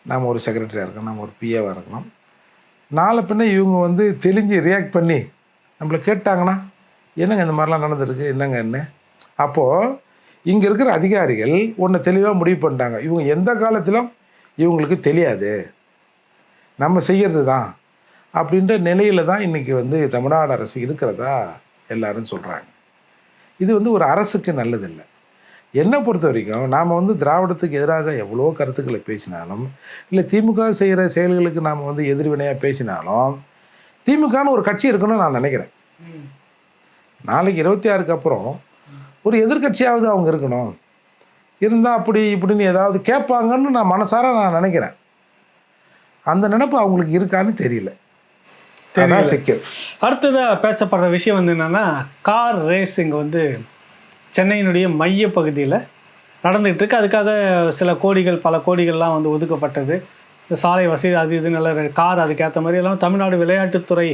நாம் ஒரு செக்ரட்டரியாக இருக்கணும், நாம் ஒரு பிஏவாக இருக்கணும். நாளை பின்ன இவங்க வந்து தெளிஞ்சு ரியாக்ட் பண்ணி நம்மளை கேட்டாங்கன்னா என்னங்க இந்த மாதிரிலாம் நடந்திருக்கு என்ன அப்போது இங்கே இருக்கிற அதிகாரிகள் ஒன்று தெளிவாக முடிவு பண்ணிட்டாங்க, இவங்க எந்த காலத்திலும் இவங்களுக்கு தெரியாது, நம்ம செய்கிறது தான் அப்படின்ற நிலையில் தான் இன்றைக்கி வந்து தமிழ்நாடு அரசு இருக்கிறதா எல்லாரும் சொல்கிறாங்க. இது வந்து ஒரு அரசுக்கு நல்லதில்லை. என்னை பொறுத்த வரைக்கும் நாம் வந்து திராவிடத்துக்கு எதிராக எவ்வளோ கருத்துக்களை பேசினாலும், இல்லை திமுக செய்கிற செயல்களுக்கு நாம் வந்து எதிர்வினையாக பேசினாலும், திமுகன்னு ஒரு கட்சி இருக்குன்னு நான் நினைக்கிறேன். நாளைக்கு 26க்கு அப்புறம் ஒரு எதிர்க்கட்சியாவது அவங்க இருக்கணும். இருந்தால் அப்படி இப்படின்னு ஏதாவது கேட்பாங்கன்னு நான் மனசார நான் நினைக்கிறேன். அந்த நினைப்பு அவங்களுக்கு இருக்கான்னு தெரியல. சிக்கல். அடுத்ததாக பேசப்படுற விஷயம் வந்து என்னென்னா, கார் ரேஸிங் வந்து சென்னையினுடைய மைய பகுதியில் நடந்துகிட்டு இருக்கு. அதுக்காக சில கோடிகள், பல கோடிகள்லாம் வந்து ஒதுக்கப்பட்டது. இந்த சாலை வசதி அது இது நல்ல கார் அதுக்கேற்ற மாதிரி எல்லாம் தமிழ்நாடு விளையாட்டுத்துறை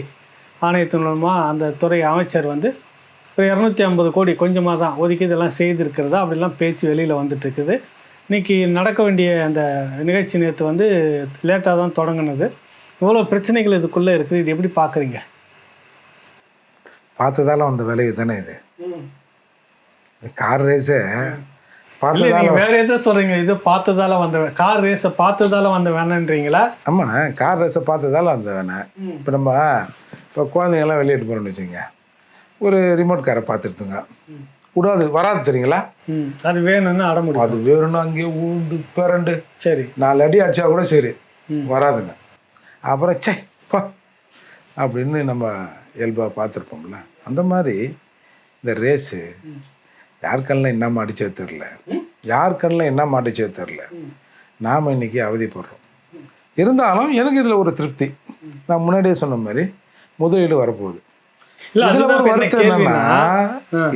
ஆணையத்தின் மூலமாக அந்த துறை அமைச்சர் வந்து ஒரு 250 கோடி கொஞ்சமாக தான் ஒதுக்கி இதெல்லாம் செய்திருக்கிறதா அப்படிலாம் பேச்சு வெளியில் வந்துட்டுருக்குது. இன்றைக்கி நடக்க வேண்டிய அந்த நிகழ்ச்சி நேற்று வந்து லேட்டாக தான் தொடங்கினது. இவ்வளோ பிரச்சனைகள் இதுக்குள்ளே இருக்குது. இது எப்படி பார்க்குறீங்க? பார்த்ததால வந்த விளைவு தானே இது. கார் ரேஸை வேற எதுவும் சொல்கிறீங்க? இது பார்த்ததால வந்த கார் ரேஸை பார்த்ததால வந்த வேணான்றீங்களா? ஆமாண்ணே, கார் ரேஸை பார்த்ததால வந்த வேணாம். இப்போ குழந்தைங்கள்லாம் வெளியிட்டு போகிறோன்னு வச்சுங்க, ஒரு ரிமோட் காரை பார்த்துருத்துங்க, கூடாது வராது தெரியுங்களா? அது வேணும்னு அடமுடியும். அது வேணும்னு அங்கேயே ஊண்டு பிறண்டு சரி 4 அடி அடிச்சா கூட சரி வராதுங்க. அப்புறம் பா அப்படின்னு நம்ம இயல்பாக பார்த்துருப்போம்ல. அந்த மாதிரி இந்த ரேஸு யார் கண்ணில் என்ன மாட்டிச்சோ தெரில, யார் கண்ணில் என்ன மாட்டிச்சோ தெரில, நாம் இன்றைக்கி அவதிப்படுறோம். இருந்தாலும் எனக்கு இதில் ஒரு திருப்தி. நான் முன்னாடியே சொன்ன மாதிரி முதலீடு வரப்போகுது. இதில் ஒரு வருத்தம் என்னன்னா,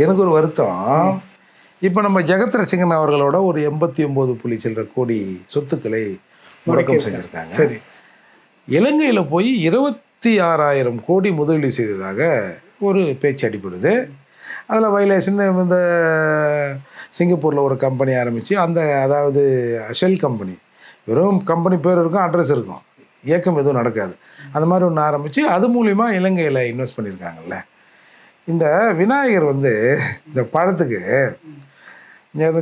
எனக்கு ஒரு வருத்தம், இப்போ நம்ம ஜெகத் ரட்சகன் அவர்களோட ஒரு 89 கோடி சொத்துக்களை முடக்கம் செஞ்சுருக்காங்க. சரி, இலங்கையில் போய் 26,000 கோடி முதலீடு செய்ததாக ஒரு பேச்சு அடிப்படுது. அதில் வைலேஷன் இந்த சிங்கப்பூரில் ஒரு கம்பெனி ஆரம்பித்து அதாவது ஷெல் கம்பெனி, வெறும் கம்பெனி பேர் இருக்கும், அட்ரஸ் இருக்கும், இயக்கம் எதுவும் நடக்காது. அந்த மாதிரி ஒன்று ஆரம்பித்து அது மூலிமா இலங்கையில் இன்வெஸ்ட் பண்ணியிருக்காங்கல்ல. இந்த விநாயகர் வந்து இந்த பழத்துக்கு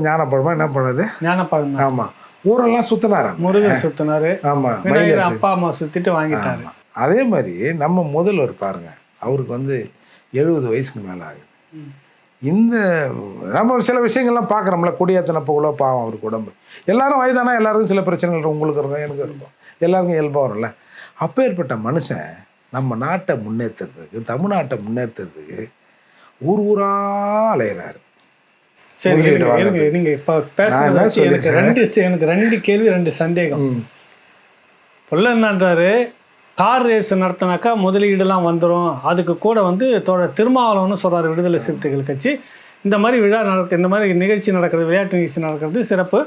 ஞானப்பழமா என்ன பண்ணுது? ஞானப்பழம். ஆமாம், ஊரெல்லாம் சுற்றினார், முருகன் சுற்றினார். ஆமாம், அப்பா அம்மா சுற்றிட்டு வாங்கிட்டாங்க. அதே மாதிரி நம்ம முதல்வர் பாருங்க, அவருக்கு வந்து 70 வயசுக்கு மேலே ஆகுது. இந்த நம்ம சில விஷயங்கள்லாம் பார்க்குறோம்ல, குடியாத்தினப்போ கூட பாவம் அவருக்கு உடம்பு. எல்லாரும் வயதானா எல்லாருக்கும் சில பிரச்சனைகள் இருக்கும், உங்களுக்கு இருக்கும், எனக்கு இருக்கும், எல்லாருக்கும் இயல்பாக வரும்ல. அப்பேற்பட்ட மனுஷன் நம்ம நாட்டை முன்னேற்றுறதுக்கு, தமிழ்நாட்டை முன்னேற்றுறதுக்கு ஊர் ஊராக அலையிறாரு. சரி, நீங்க இப்போ பேசுறது எனக்கு 2 கேள்வி 2 சந்தேகம். பொல்ல என்னன்றாரு, கார் ரேஸ் நடத்தினாக்கா முதலீடுலாம் வந்துடும், அதுக்கு கூட வந்து திருமாவளவன்னு சொல்கிறார் விடுதலை சிறுத்தைகள் கட்சி. இந்த மாதிரி விழா இந்த மாதிரி நிகழ்ச்சி நடக்கிறது, விளையாட்டு நிகழ்ச்சி நடக்கிறது சிறப்பு,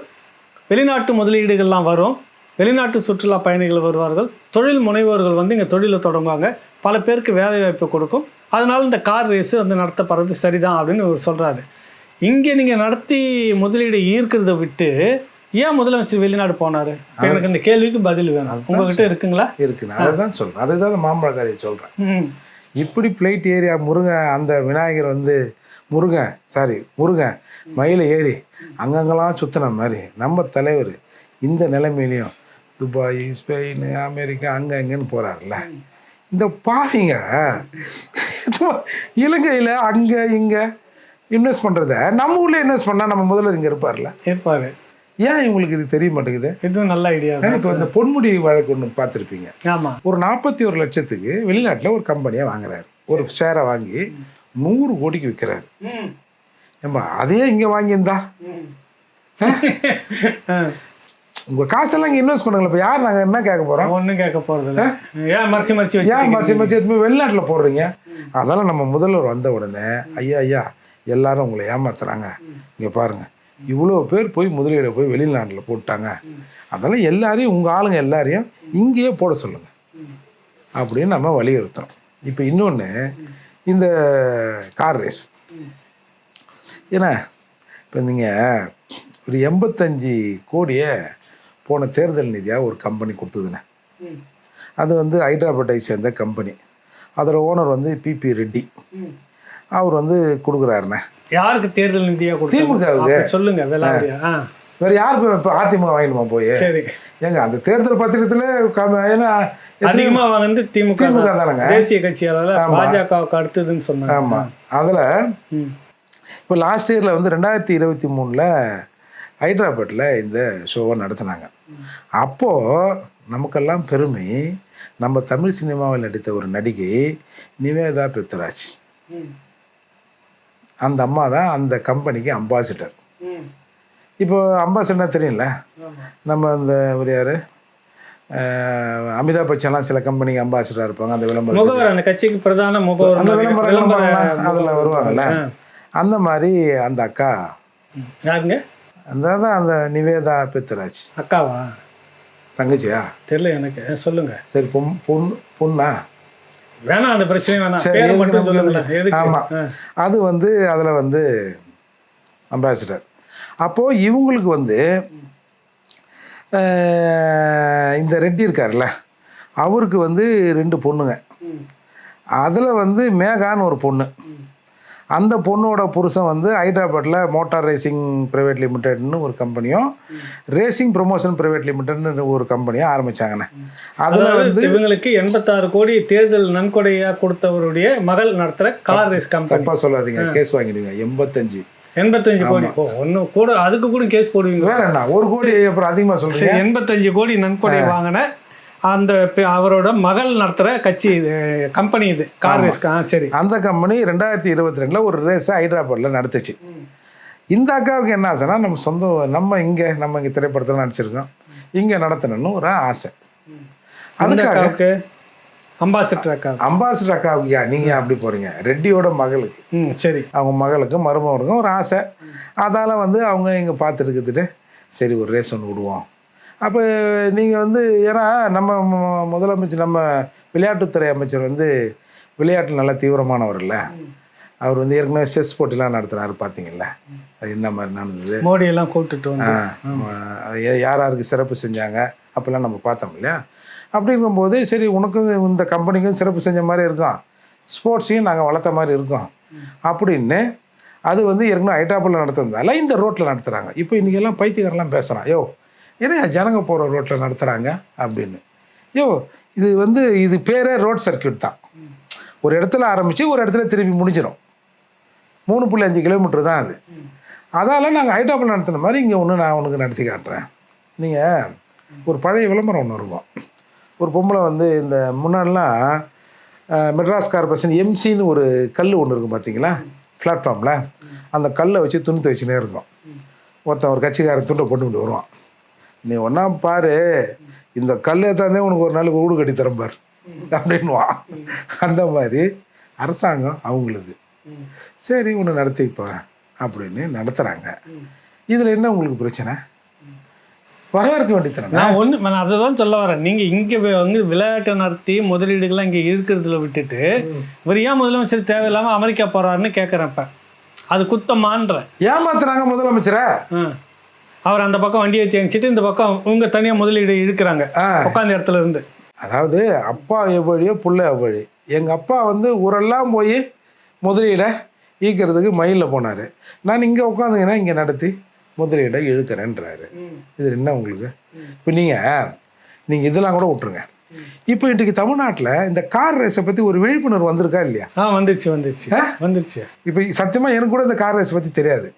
வெளிநாட்டு முதலீடுகள்லாம் வரும், வெளிநாட்டு சுற்றுலா பயணிகள் வருவார்கள், தொழில் முனைவோர்கள் வந்து இங்கே தொழிலை தொடங்குவாங்க, பல பேருக்கு வேலை வாய்ப்பு கொடுக்கும், அதனால் இந்த கார் ரேஸு வந்து நடத்தப்படுறது சரிதான் அப்படின்னு அவர் சொல்கிறாரு. இங்கே நீங்கள் நடத்தி முதலீடு ஈர்க்கிறத விட்டு ஏன் முதலமைச்சர் வெளிநாடு போனார்? எனக்கு இந்த கேள்விக்கு பதில் வேணும். உங்ககிட்ட இருக்குங்களா? இருக்குண்ணா, அதை தான் சொல்கிறேன், அதுதான் மாம்பழ கதையை சொல்கிறேன். இப்படி பிளைட் ஏரியா முருகன் அந்த விநாயகர் வந்து முருகன் மயில ஏறி அங்கங்கெல்லாம் சுற்றின மாதிரி நம்ம தலைவர் இந்த நிலைமையிலையும் துபாய், ஸ்பெயின், அமெரிக்கா அங்கே இங்கேன்னு போகிறாருல்ல. இந்த பாவிங்க இலங்கையில் அங்கே இங்கே இன்வெஸ்ட் பண்ணுறத நம்ம ஊரில் இன்வெஸ்ட் பண்ணால் நம்ம முதல்வர் இங்கே இருப்பார். ஏன் இவங்களுக்கு இது தெரிய மாட்டேங்குது? இதுவும் நல்ல ஐடியா. இப்போ இந்த பொன்முடி வழக்கு ஒன்று பார்த்துருப்பீங்க. ஆமாம், ஒரு 41 லட்சத்துக்கு வெளிநாட்டில் ஒரு கம்பெனியை வாங்குறாரு, ஒரு ஷேரை வாங்கி 100 கோடிக்கு விற்கிறாரு. ஏம்பா அதே இங்கே வாங்கியிருந்தா உங்கள் காசெல்லாம் இங்கே இன்வெஸ்ட் பண்ணுங்களேன். இப்போ யார் நாங்கள் என்ன கேட்க போகிறோம்? ஒன்றும் கேட்க போகிறது இல்லை. ஏன் மறைச்சி எடுத்து வெளிநாட்டில் போடுறீங்க? அதெல்லாம் நம்ம முதல்வர் வந்த உடனே ஐயா எல்லாரும் உங்களை ஏமாத்துறாங்க, இங்கே பாருங்கள் இவ்வளோ பேர் போய் முதலீடை போய் வெளிநாட்டில் போட்டாங்க, அதெல்லாம் எல்லாரையும் உங்கள் ஆளுங்க எல்லாரையும் இங்கேயே போட சொல்லுங்கள் அப்படின்னு நம்ம வலியுறுத்துகிறோம். இப்போ இன்னொன்று இந்த கார் ரேஸ், ஏன்னா இப்போ நீங்கள் ஒரு 85 கோடியை போன தேர்தல் நிதியாக ஒரு கம்பெனி கொடுத்ததுண்ணே. அது வந்து ஹைதராபாத்தை சேர்ந்த கம்பெனி, அதோட ஓனர் வந்து பிபி ரெட்டி, அவர் வந்து கொடுக்குறாருண்ணே. யாருக்கு தேர்தல் நிதியாக கொடுத்து? திமுகவுக்கு. சொல்லுங்க, வேறு யார் இப்போ அதிமுக வாங்கிடுமா போய்? சரி ஏங்க அந்த தேர்தல் பத்திரத்தில் ஏன்னா அதிகமாக வந்து திமுக தானேங்க தேசிய கட்சியால் பாஜகவுக்கு அடுத்ததுன்னு சொன்னாங்க. ஆமாம், அதில் இப்போ லாஸ்ட் இயரில் வந்து 2023 ஹைதராபாத்தில் இந்த ஷோவை நடத்தினாங்க. அப்போது நமக்கெல்லாம் பெருமை, நம்ம தமிழ் சினிமாவில் நடித்த ஒரு நடிகை நிவேதா பெத்ராஜ். அந்த அம்மா தான் அந்த கம்பெனிக்கு அம்பாசிடர். இப்போ அம்பாசிடர்னா தெரியல, நம்ம அந்த ஒரு யார் அமிதாப் பச்சன்லாம் சில கம்பெனிக்கு அம்பாசிடராக இருப்பாங்க. அந்த விளம்பரம் அந்த கட்சிக்கு பிரதான முகவர், அந்த விளம்பரம் அதில் வருவாங்கல்ல. அந்த மாதிரி அந்த அக்கா யாருங்க? அந்த நிவேதா பெத்ராஜ் அக்காவா தங்கச்சியா தெரியல எனக்கு, சொல்லுங்க. சரி, பொண்ணா வேணாம், அந்த பிரச்சனை வேணாம், பேர் மட்டும் சொல்லுங்க. ஆமாம், அது வந்து அதில் வந்து அம்பாசிடர். அப்போது இவங்களுக்கு வந்து இந்த ரெட்டி இருக்கார்ல, அவருக்கு வந்து 2 பொண்ணுங்க. அதில் வந்து மேகான்னு ஒரு பொண்ணு. அந்த பொண்ணோட புருஷன் வந்து ஹைதராபாத்தில் மோட்டார் ரேசிங் ப்ரைவேட் லிமிடெட்னு ஒரு கம்பெனியும், ரேசிங் ப்ரொமோஷன் ப்ரைவேட் லிமிடெட்னு ஒரு கம்பெனியும் ஆரம்பித்தாங்கண்ணே. அதில் வந்து இவங்களுக்கு 86 கோடி தேர்தல் நன்கொடையாக கொடுத்தவருடைய மகள் நடத்துகிற கார் ரேஸ் கம்பெனி. தப்பாக சொல்லாதீங்க, கேஸ் வாங்கிடுங்க. 85 கோடி. ஒன்று கூட, அதுக்கு கூட கேஸ் போடுவீங்க. வேற என்ன, 1 கோடி அப்புறம் அதிகமாக சொல்லுங்கள். 85 கோடி நன்கொடை வாங்கின அந்த அவரோட மகள் நடத்துகிற கட்சி இது, கம்பெனி இது, கார் ரேஸ். சரி, அந்த கம்பெனி 2022 ஒரு ரேஸை ஹைதராபாத்தில் நடத்துச்சு. இந்த அக்காவுக்கு என்ன ஆசைன்னா, நம்ம இங்கே திரைப்படத்தில் நடிச்சிருக்கோம், இங்கே நடத்தணும்னு ஒரு ஆசை. அதுக்காக அம்பாசிடர் அக்காவுக்கு நீங்கள் அப்படி போகிறீங்க, ரெட்டியோட மகளுக்கு. சரி, அவங்க மகளுக்கும் மருமகனுக்கும் ஒரு ஆசை. அதால் வந்து அவங்க இங்கே பார்த்துருக்குதுட்டு சரி ஒரு ரேஸ் ஒன்று விடுவோம். அப்போ நீங்கள் வந்து, ஏன்னா நம்ம முதலமைச்சர், நம்ம விளையாட்டுத்துறை அமைச்சர் வந்து விளையாட்டில் நல்லா தீவிரமானவர் இல்லை. அவர் வந்து ஏற்கனவே செஸ் போட்டிலாம் நடத்துனாரு, பார்த்தீங்கல்ல, அது என்ன மாதிரி நடந்தது, மோடியெல்லாம் கூப்பிட்டுட்டு வந்து யார் யாருக்கு சிறப்பு செஞ்சாங்க அப்போல்லாம் நம்ம பார்த்தோம் இல்லையா. அப்படி இருக்கும்போது சரி, உனக்கும் இந்த கம்பெனிக்கும் சிறப்பு செஞ்ச மாதிரி இருக்கும், ஸ்போர்ட்ஸையும் நாங்கள் வளர்த்த மாதிரி இருக்கோம் அப்படின்னு அது வந்து ஏற்கனவே ஹைதராபாத்தில் நடத்துறதால இந்த ரோட்டில் நடத்துகிறாங்க. இப்போ இன்றைக்கெல்லாம் பைத்தியக்காரெல்லாம் பேசுகிறான், யோ ஏன்னா ஜனங்க போகிற ரோட்டில் நடத்துகிறாங்க அப்படின்னு. இது வந்து இது பேரே ரோட் சர்க்கியூட் தான். ஒரு இடத்துல ஆரம்பித்து ஒரு இடத்துல திரும்பி முடிஞ்சிடும். 3.5 கிலோமீட்டர் தான் அது. அதால் நாங்கள் ஹைதராபாத்தில் நடத்துன மாதிரி இங்கே நான் உனக்கு நடத்தி காட்டுறேன். நீங்கள் ஒரு பழைய விளம்பரம் ஒன்று இருக்கும். ஒரு பொம்பளை வந்து இந்த முன்னாடிலாம் மெட்ராஸ் கார்பரேஷன் எம்சின்னு ஒரு கல் ஒன்று இருக்கும் பார்த்தீங்களா, பிளாட்ஃபார்மில். அந்த கல்லை வச்சு துணி துவைச்சினே இருக்கும். ஒருத்தன் ஒரு கட்சிக்காரன் துண்டை போட்டுக்கிட்டு வருவான், நீ ஒன்றா பாரு, இந்த கல்லை தானே உனக்கு ஒரு நாளைக்கு வீடு கட்டி தரம்பார் அப்படின்வான். அந்த மாதிரி அரசாங்கம் அவங்களுக்கு சரி ஒன்று நடத்திப்பா அப்படின்னு நடத்துகிறாங்க. இதில் என்ன உங்களுக்கு பிரச்சனை? வரவேற்க வேண்டியது. நான் அதை தான் சொல்ல வரேன். நீங்கள் இங்கே வந்து விளையாட்டை நடத்தி முதலீடுகள்லாம் இங்கே இருக்கிறதுல விட்டுட்டு இவர் ஏன் முதலமைச்சர் தேவையில்லாமல் அமெரிக்கா போகிறாருன்னு கேட்குறப்ப அது குத்தமான்ற ஏமாத்துறாங்க முதலமைச்சரை. அவர் அந்த பக்கம் வண்டியை தேங்கிச்சிட்டு இந்த பக்கம் இவங்க தனியாக முதலீடு இழுக்கிறாங்க உட்காந்த இடத்துல இருந்து. அதாவது அப்பா எவ்வழியோ புள்ள எவ்வழி. எங்கள் அப்பா வந்து ஊரெல்லாம் போய் முதலீடை ஈக்கிறதுக்கு மயிலில் போனார், நான் இங்கே உட்காந்துங்கன்னா இங்கே நடத்தி முதலீடை இழுக்கிறேன்றாரு. இது என்ன உங்களுக்கு? இப்போ நீங்கள் இதெல்லாம் கூட விட்டுருங்க. இப்போ இன்றைக்கு தமிழ்நாட்டில் இந்த கார் ரேஸை பற்றி ஒரு விழிப்புணர்வு வந்திருக்கா இல்லையா? வந்துருச்சு. இப்போ சத்தியமாக எனக்கு கூட இந்த கார் ரேஸை பற்றி தெரியாது.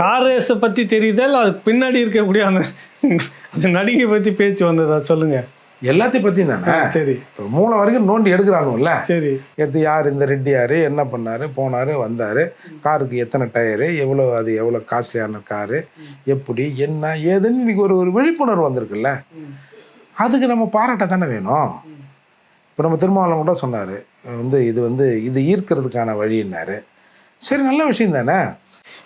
கார் ரேஸை பற்றி தெரியுதால் அது பின்னாடி இருக்கக்கூடிய அந்த நடிகை பற்றி பேச்சு வந்ததா சொல்லுங்கள். எல்லாத்தையும் பற்றி தானே. சரி, இப்போ மூளை வரைக்கும் நோண்டி எடுக்கிறானுல்ல. சரி, எடுத்து யார் இந்த ரெட்டி யார், என்ன பண்ணார், போனார், வந்தார், காருக்கு எத்தனை டயரு, எவ்வளோ காஸ்ட்லியான காரு, எப்படி என்ன ஏதுன்னு இன்றைக்கி ஒரு விழிப்புணர்வு வந்திருக்குல்ல. அதுக்கு நம்ம பாராட்ட தானே வேணும். இப்போ நம்ம திருமாவளவன் கூட சொன்னார் இது ஈர்க்கிறதுக்கான வழின்னாரு. சரி, நல்ல விஷயம் தானே.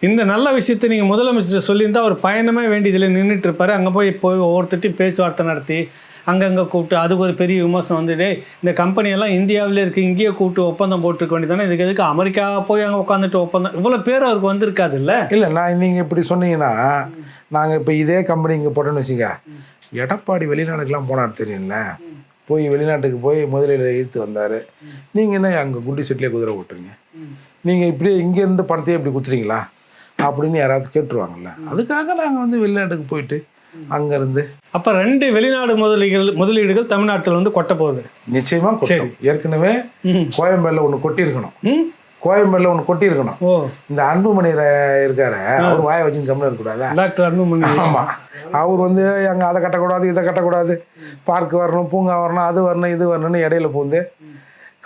இந்த நல்ல விஷயத்தை நீங்கள் முதலமைச்சர் சொல்லியிருந்தால் அவர் பயணமே வேண்டியதில் நின்றுட்டு இருப்பார். அங்கே போய் ஒவ்வொருத்தட்டையும் பேச்சுவார்த்தை நடத்தி அங்கங்கே கூப்பிட்டு அதுக்கு ஒரு பெரிய விமர்சனம் வந்துட்டு இந்த கம்பெனியெல்லாம் இந்தியாவிலே இருக்குது, இங்கேயே கூப்பிட்டு ஒப்பந்தம் போட்டுருக்க வேண்டியதானே, இதுக்கு எதுக்கு அமெரிக்கா போய் அங்கே உட்காந்துட்டு ஒப்பந்தம், இவ்வளோ பேர் அவருக்கு வந்திருக்காது இல்லை. நீங்கள் இப்படி சொன்னீங்கன்னா நாங்கள் இப்போ இதே கம்பெனி இங்கே போட்டோன்னு வச்சுங்க, எடப்பாடி வெளிநாடுக்கெலாம் போனார் தெரியும்ல, போய் வெளிநாட்டுக்கு போய் முதலீடு இழுத்து வந்தார். நீங்கள் என்ன அங்கே குண்டி செட்டிலே குதிரை ஓட்டுறீங்க, நீங்கள் இப்படியே இங்கேருந்து பணத்தையே இப்படி குத்துறீங்களா அப்படின்னு யாராவது கேட்டுருவாங்கல்ல. அதுக்காக நாங்கள் வெளிநாட்டுக்கு போயிட்டு அங்கேருந்து அப்போ 2 வெளிநாடு முதலீடுகள் தமிழ்நாட்டில் கொட்ட போகுது. நிச்சயமாக. சரி, ஏற்கனவே கோயம்பேடில் ஒன்று கொட்டியிருக்கணும். கோயம்பேடுல ஒன்று கொட்டியிருக்கணும். ஓ, இந்த அன்புமணி இருக்காரு, அவர் வாயை வச்சு கம்மியாக இருக்கக்கூடாதா? டாக்டர் அன்புமணி. ஆமாம், அவர் வந்து அங்கே அதை கட்டக்கூடாது இதை கட்டக்கூடாது, பார்க் வரணும் பூங்கா வரணும் அது வரணும் இது வரணும்னு இடையில பூந்து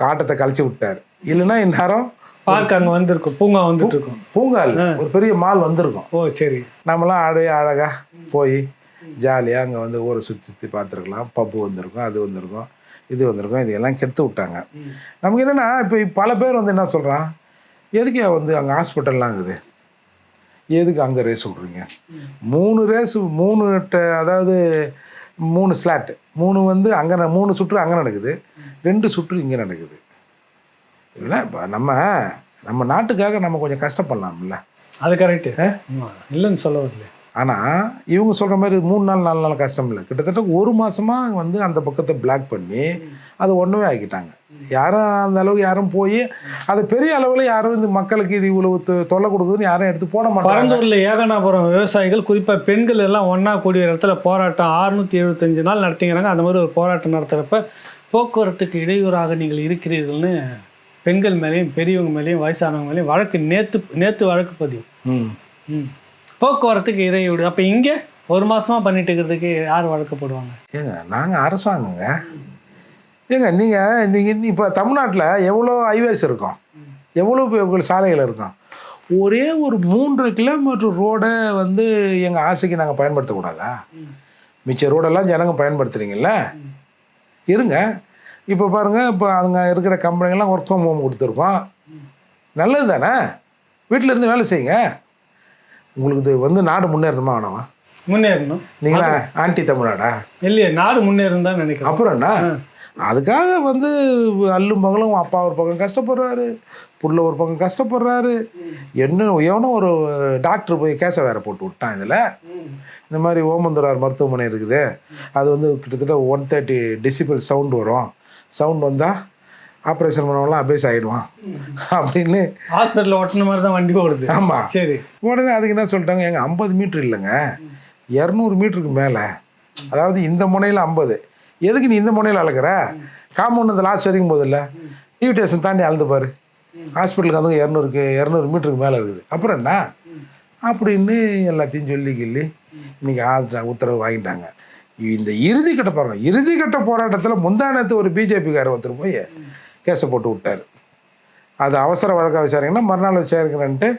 காட்டத்தை கழிச்சு விட்டார். இல்லைன்னா இந்நேரம் பார்க் அங்கே வந்திருக்கும், பூங்கா வந்துட்டு இருக்கும். பூங்கா இல்லை, ஒரு பெரிய மால் வந்திருக்கும். ஓ சரி. நம்மளாம் அழகாக போய் ஜாலியாக அங்கே வந்து ஊரை சுற்றி சுற்றி பார்த்துருக்கலாம். பப்பு வந்திருக்கும், அது வந்திருக்கும், இது வந்திருக்கும். இதெல்லாம் கெடுத்து விட்டாங்க. நமக்கு என்னென்னா இப்போ பல பேர் வந்து என்ன சொல்கிறான், எதுக்கு வந்து அங்கே ஹாஸ்பிட்டல்லாம் இருக்குது, எதுக்கு அங்கே ரேஸ் விட்றீங்க? 3 ரேஸு 3 அதாவது 3 ஸ்லாட்டு 3 வந்து அங்கே 3 சுற்று அங்கே நடக்குது, 2 சுற்று இங்கே நடக்குது. இல்லை இப்போ நம்ம நாட்டுக்காக நம்ம கொஞ்சம் கஷ்டப்படலாம்ல. அது கரெக்டு, இல்லைன்னு சொல்ல வரல. ஆனால் இவங்க சொல்கிற மாதிரி 3 நாள் 4 நாள் கஷ்டம் இல்லை, கிட்டத்தட்ட 1 மாதமாக வந்து அந்த பக்கத்தை பிளாக் பண்ணி அது ஒன்றுமே ஆக்கிட்டாங்க. யாரும் அந்த அளவுக்கு யாரும் போய் அது பெரிய அளவில் யாரும் இந்த மக்களுக்கு இது இவ்வளவு தொல்லை கொடுக்குதுன்னு யாரும் எடுத்து போட மாட்டாங்க. பரந்தூரில் ஏகனாபுரம் விவசாயிகள் குறிப்பாக பெண்கள் எல்லாம் ஒன்றா கூடிய இடத்துல போராட்டம் 675 நாள் நடத்திங்கிறாங்க. அந்த மாதிரி ஒரு போராட்டம் நடத்துகிறப்ப போக்குவரத்துக்கு இடையூறாக நீங்கள் இருக்கிறீர்கள்னு பெண்கள் மேலேயும் பெரியவங்க மேலேயும் வயசானவங்க மேலேயும் வழக்கு நேற்று வழக்கு பதிவு. போக்குவரத்துக்கு இடையூறு. அப்போ இங்கே 1 மாதமாக பண்ணிட்டு இருக்கிறதுக்கு யார் வழக்கு போடுவாங்க? ஏங்க நாங்கள் அரசாங்கங்க. ஏங்க நீங்கள் இப்போ தமிழ்நாட்டில் எவ்வளோ ஹைவேஸ் இருக்கும், எவ்வளோ உங்களுக்கு சாலைகள் இருக்கும். ஒரே ஒரு 3 கிலோமீட்டர் ரோடை வந்து எங்கள் ஆசைக்கு நாங்கள் பயன்படுத்தக்கூடாதா? மிச்ச ரோடெல்லாம் ஜனங்க பயன்படுத்துகிறீங்கள, இருங்க. இப்போ பாருங்கள், இப்போ அங்கே இருக்கிற கம்பெனிகள்லாம் ஒர்க் ஃப்ரம் ஹோம் கொடுத்துருக்கோம், நல்லது தானே? வீட்டில் இருந்து வேலை செய்யுங்க. உங்களுக்கு இது வந்து நாடு முன்னேறணுமா வேணாமா? முன்னேறணும். நீங்களா ஆன்டி தமிழ்நாடா? இல்லையே, நாடு முன்னேறும் தான் நினைக்கிறேன். அப்புறம் என்ன, அதுக்காக வந்து அல்லும் பகலும் அப்பா ஒரு பக்கம் கஷ்டப்படுறாரு, புள்ள ஒரு பக்கம் கஷ்டப்படுறாரு. எவனோ ஒரு டாக்டர் போய் கேஸை வேற போட்டு விட்டான். இதில் இந்த மாதிரி ஓமந்தூரார் மருத்துவமனை இருக்குது, அது வந்து கிட்டத்தட்ட 130 டெசிபிள் சவுண்டு வரும், சவுண்ட் வந்தால் ஆப்ரேஷன் பண்ணவங்களாம் அபேஸ் ஆகிடுவான் அப்படின்னு ஹாஸ்பிட்டலில் ஒட்டின மாதிரி தான் வண்டி ஓடுது. ஆமாம் சரி. உடனே அதுக்கு என்ன சொல்லிட்டாங்க, எங்கள் 50 மீட்ரு இல்லைங்க 200 மீட்டருக்கு மேலே, அதாவது இந்த முனையில் 50, எதுக்கு நீ இந்த முனையில் அளக்குற? காம்பவுண்ட் இந்த லாஸ்ட் வரைக்கும் போதில்ல, டிவி ஸ்டேஷன் தாண்டி அளந்து பாரு, ஹாஸ்பிட்டலுக்கு வந்து 200 மீட்டருக்கு மேலே இருக்குது. அப்புறம் என்ன அப்படின்னு எல்லாத்தையும் சொல்லி கிள்ளி இன்றைக்கி உத்தரவு வாங்கிட்டாங்க. இந்த இறுதிக்கட்ட பாருங்கள், இறுதிக்கட்ட போராட்டத்தில் முந்தானத்து ஒரு பிஜேபிக்காரர் ஒருத்தர் போய் கேஸை போட்டு விட்டார். அது அவசர வழக்காக விசாரிங்கன்னா மறுநாள் விசாரிக்கிறேன்ட்டு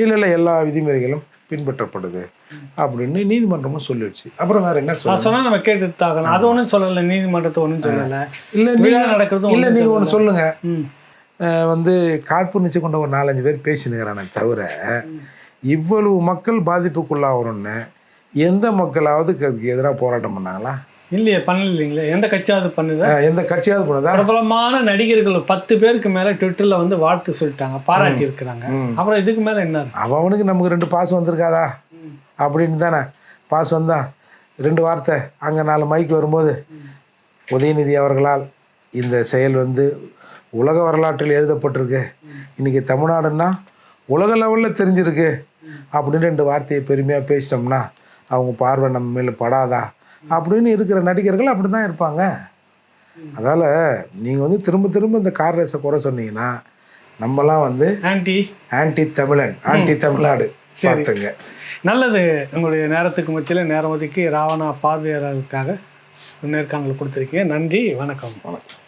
இல்லை எல்லா விதிமுறைகளும் பின்பற்றப்படுது அப்படின்னு நீதிமன்றமும் சொல்லிடுச்சு. அப்புறம் வேற என்ன சொன்னா நம்ம கேட்டுட்டு தாகணும். அது ஒன்றும் சொல்லலை, நீதிமன்றத்தை ஒன்றும் சொல்லலை. இல்லை நீங்கள் நடக்கிறது இல்லை, நீங்கள் ஒன்று சொல்லுங்க. வந்து காழ்ப்புணர்ச்சி கொண்ட ஒரு 4-5 பேர் பேசினுக்கிறானே தவிர இவ்வளவு மக்கள் பாதிப்புக்குள்ளாகணும்னு எந்த மக்களாவது அதுக்கு எதிராக போராட்டம் பண்ணாங்களா? இல்லையே, பண்ணல. இல்லைங்களே, எந்த கட்சியாவது பண்ணுதா? எந்த கட்சியாவது பண்ணுதா? பிரபலமான நடிகர்கள் 10 பேருக்கு மேலே ட்விட்டரில் வந்து வாழ்த்து சொல்லிட்டாங்க, பாராட்டி இருக்கிறாங்க. அப்புறம் இதுக்கு மேலே என்ன? அவனுக்கு நமக்கு 2 பாஸ் வந்திருக்காதா அப்படின்னு தானே பாஸ் வந்தா 2 வார்த்தை அங்கே 4 மைக்கு வரும்போது உதயநிதி அவர்களால் இந்த செயல் வந்து உலக வரலாற்றில் எழுதப்பட்டிருக்கு, இன்றைக்கி தமிழ்நாடுன்னா உலக லெவலில் தெரிஞ்சிருக்கு அப்படின்னு 2 வார்த்தையை பெருமையாக பேசிட்டோம்னா அவங்க பார்வை நம்ம மேலே படாதா அப்படின்னு இருக்கிற நடிகர்கள் அப்படி தான் இருப்பாங்க. அதால் நீங்கள் வந்து திரும்ப திரும்ப இந்த கார் ரேஸை குறை சொன்னீங்கன்னா நம்மலாம் வந்து ஆன்டி தமிழன், ஆன்டி தமிழ்நாடு பார்த்துங்க. நல்லது. உங்களுடைய நேரத்துக்கு மத்தியில் நேரம் ஒதுக்கி ராவணா பார்வையாளர்களுக்காக நேர்காணல் கொடுத்துருக்கீங்க. நன்றி, வணக்கம். வணக்கம்.